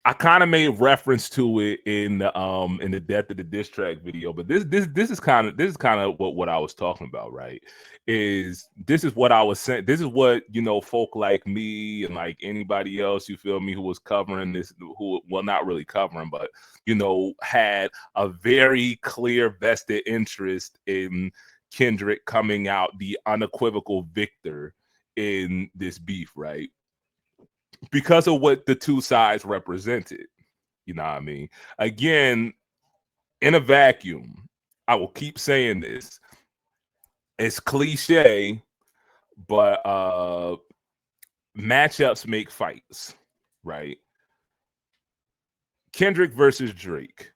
I kind of made reference to it in the Death of the Diss Track video, but this is kind of what I was talking about, right? This is what I was saying. This is what, you know, folk like me and like anybody else, you feel me, who was covering this, who, well, not really covering, but, you know, had a very clear vested interest in Kendrick coming out the unequivocal victor in this beef, right? Because of what the two sides represented. You know what I mean? Again, in a vacuum, I will keep saying this. It's cliche, but matchups make fights, right? Kendrick versus Drake.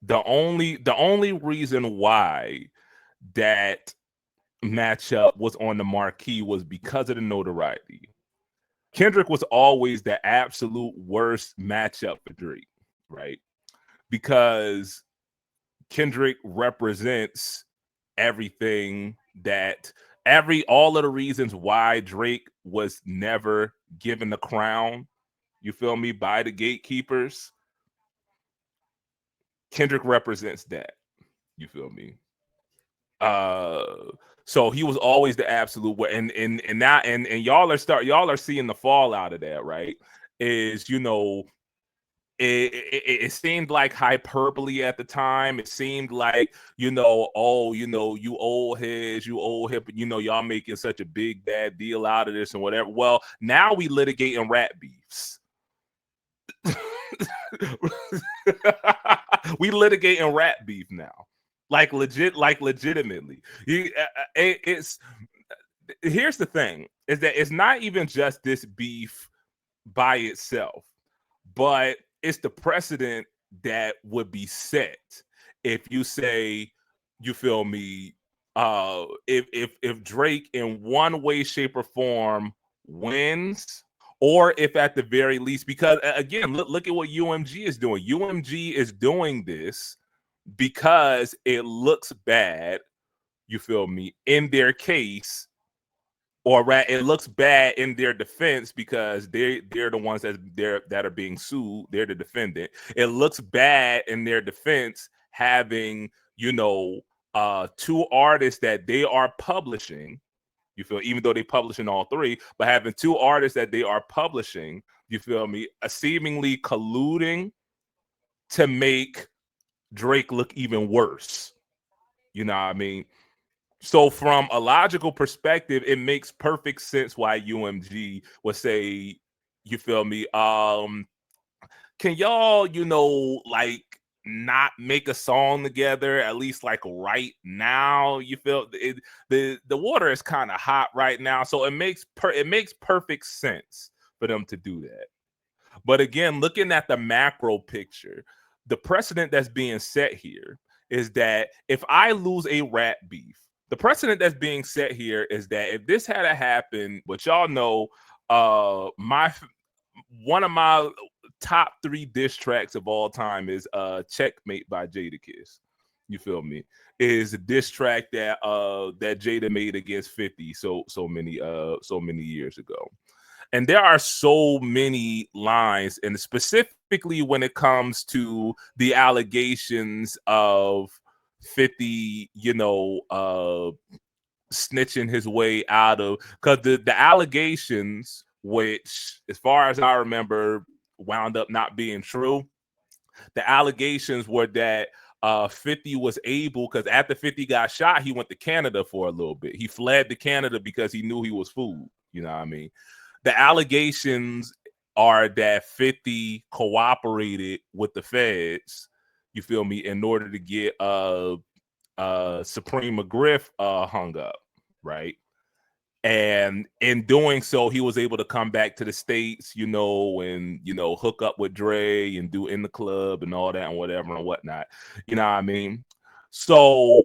The only reason why that matchup was on the marquee was because of the notoriety. Kendrick was always the absolute worst matchup for Drake, right? Because Kendrick represents everything that all of the reasons why Drake was never given the crown, you feel me, by the gatekeepers. Kendrick represents that. You feel me? Uh so he was always the absolute, and now and y'all are seeing the fallout of that, right? Is, you know, it seemed like hyperbole at the time. It seemed like, you know, oh, you know, you old heads, you old hip, you know, y'all making such a big bad deal out of this and whatever. Well, now we litigating rap beefs. We litigating rap beef now, like legitimately. It's here's the thing: is that it's not even just this beef by itself, but it's the precedent that would be set if you say, you feel me, if Drake in one way, shape, or form wins, or if at the very least, because again, look at what UMG is doing. UMG is doing this because it looks bad, you feel me, in their case, or it looks bad in their defense because they're the ones that are being sued. They're the defendant. It looks bad in their defense having, you know, two artists that they are publishing. You feel, even though they publishing all three, but having two artists that they are publishing, you feel me, seemingly colluding to make Drake look even worse. You know what I mean? So from a logical perspective, it makes perfect sense why UMG would say, you feel me, can y'all, you know, like not make a song together at least like right now? You feel it, the water is kind of hot right now, so it makes perfect sense for them to do that. But again, looking at the macro picture, the precedent that's being set here is that if I lose a rap beef, the precedent that's being set here is that if this had to happen, but y'all know, my one of my top 3 diss tracks of all time is Checkmate by Jadakiss. You feel me? Is a diss track that Jada made against 50 so many years ago. And there are so many lines, and specifically when it comes to the allegations of 50, you know, snitching his way out of, because the allegations, which as far as I remember wound up not being true, the allegations were that 50 was able, because after 50 got shot, he went to Canada for a little bit. He fled to Canada because he knew he was fooled. You know what I mean? The allegations are that 50 cooperated with the feds, you feel me, in order to get Supreme McGriff hung up, right? And in doing so, he was able to come back to the States, you know, and, you know, hook up with Dre and do In the Club and all that and whatever and whatnot. You know what I mean? So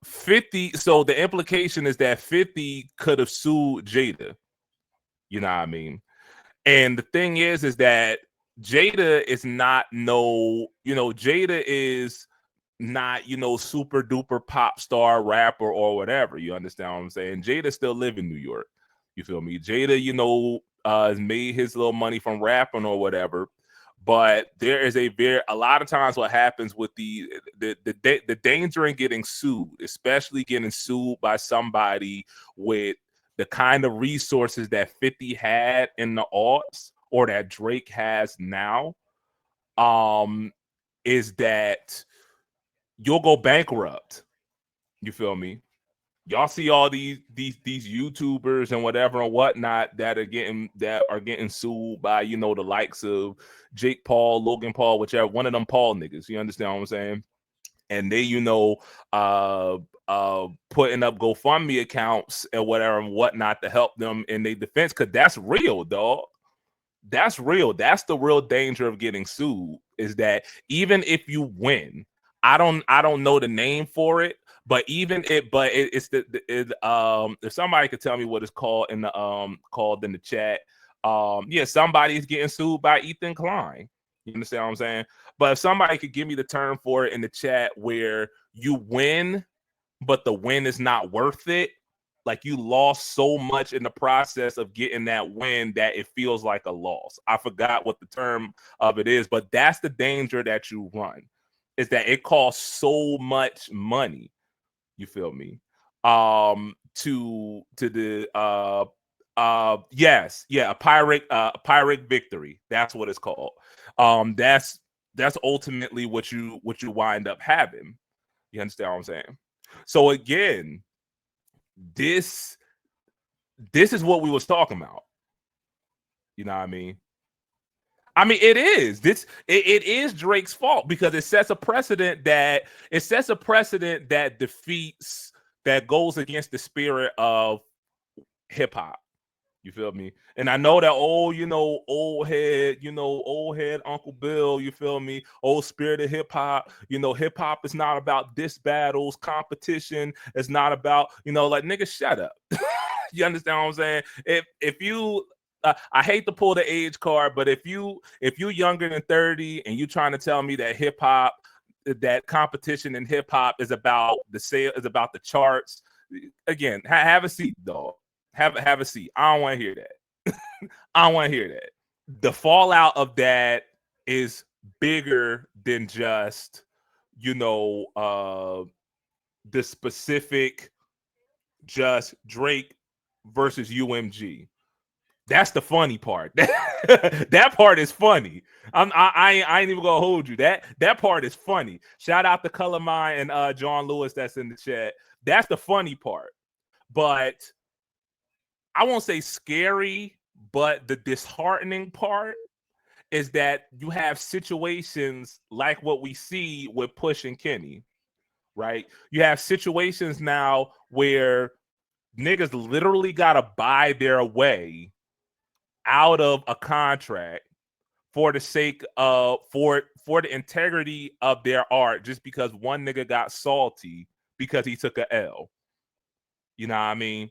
50, so the implication is that 50 could have sued Jada. You know what I mean? And the thing is that Jada is not no, you know, Jada is not, you know, super duper pop star rapper or whatever. You understand what I'm saying? Jada still live in New York. You feel me? Jada, you know, has made his little money from rapping or whatever. But there is a lot of times what happens with the danger in getting sued, especially getting sued by somebody with the kind of resources that 50 had in the aughts or that Drake has now, is that you'll go bankrupt. You feel me? Y'all see all these YouTubers and whatever and whatnot that are getting sued by, you know, the likes of Jake Paul, Logan Paul, whichever one of them Paul niggas. You understand what I'm saying? And they, you know, putting up GoFundMe accounts and whatever and whatnot to help them in their defense, because that's real, dog. That's real. That's the real danger of getting sued, is that even if you win, I don't know the name for it, but it's if somebody could tell me what it's called in the chat. Yeah, somebody is getting sued by Ethan Klein. You understand what I'm saying? But if somebody could give me the term for it in the chat, where you win but the win is not worth it. Like, you lost so much in the process of getting that win that it feels like a loss. I forgot what the term of it is, but that's the danger that you run, is that it costs so much money. You feel me? To the yes, yeah, a pyrrhic victory. That's what it's called. That's ultimately what you wind up having. You understand what I'm saying? So again, this is what we was talking about. You know what I mean? I mean, it is. It is Drake's fault, because it sets a precedent that defeats, that goes against the spirit of hip hop. You feel me? And I know that old head Uncle Bill, you feel me? Old spirit of hip hop. Hip hop is not about diss battles, competition. It's not about, like, nigga, shut up. You understand what I'm saying? If you I hate to pull the age card, but if you younger than 30 and you trying to tell me that hip hop, that competition in hip hop is about the sale, is about the charts, again, have a seat, dog. Have a seat. I don't want to hear that. I don't want to hear that. The fallout of that is bigger than just, the specific, just Drake versus UMG. That's the funny part. That part is funny. I ain't even gonna hold you. That part is funny. Shout out to Color Mine and John Lewis that's in the chat. That's the funny part. But I won't say scary, but the disheartening part is that you have situations like what we see with Push and Kenny, right? You have situations now where niggas literally gotta buy their way out of a contract for the sake of for the integrity of their art, just because one nigga got salty because he took a L. You know what I mean?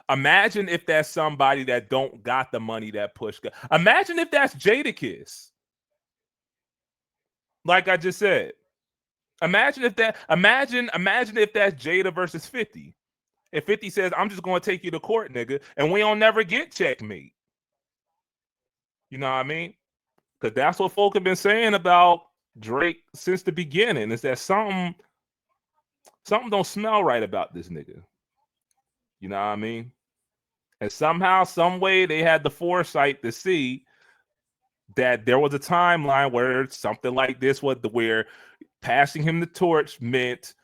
Imagine if that's somebody that don't got the money that Push got. Imagine if that's Jadakiss. Like I just said. Imagine if that's Jada versus 50. If 50 says, I'm just going to take you to court, nigga, and we don't never get checkmate. You know what I mean? Because that's what folk have been saying about Drake since the beginning, is that something don't smell right about this nigga. You know what I mean? And somehow, some way, they had the foresight to see that there was a timeline where something like this was where passing him the torch meant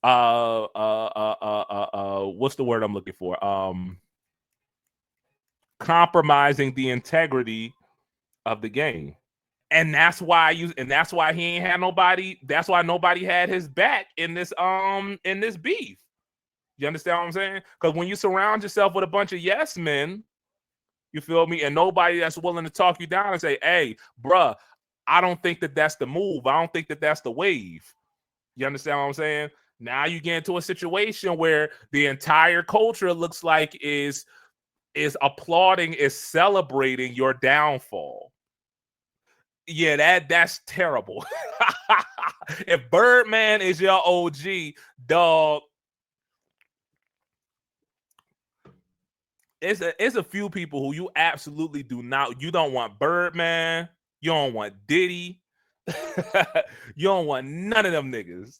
what's the word I'm looking for? Compromising the integrity of the game. And that's why he ain't had nobody. That's why nobody had his back in this beef. You understand what I'm saying? Because when you surround yourself with a bunch of yes men, you feel me, and nobody that's willing to talk you down and say, hey, bruh, I don't think that that's the move. I don't think that that's the wave. You understand what I'm saying? Now you get into a situation where the entire culture looks like is applauding, is celebrating your downfall. Yeah, that's terrible. If Birdman is your OG, dog, it's a few people who you absolutely do not. You don't want Birdman. You don't want Diddy. You don't want none of them niggas.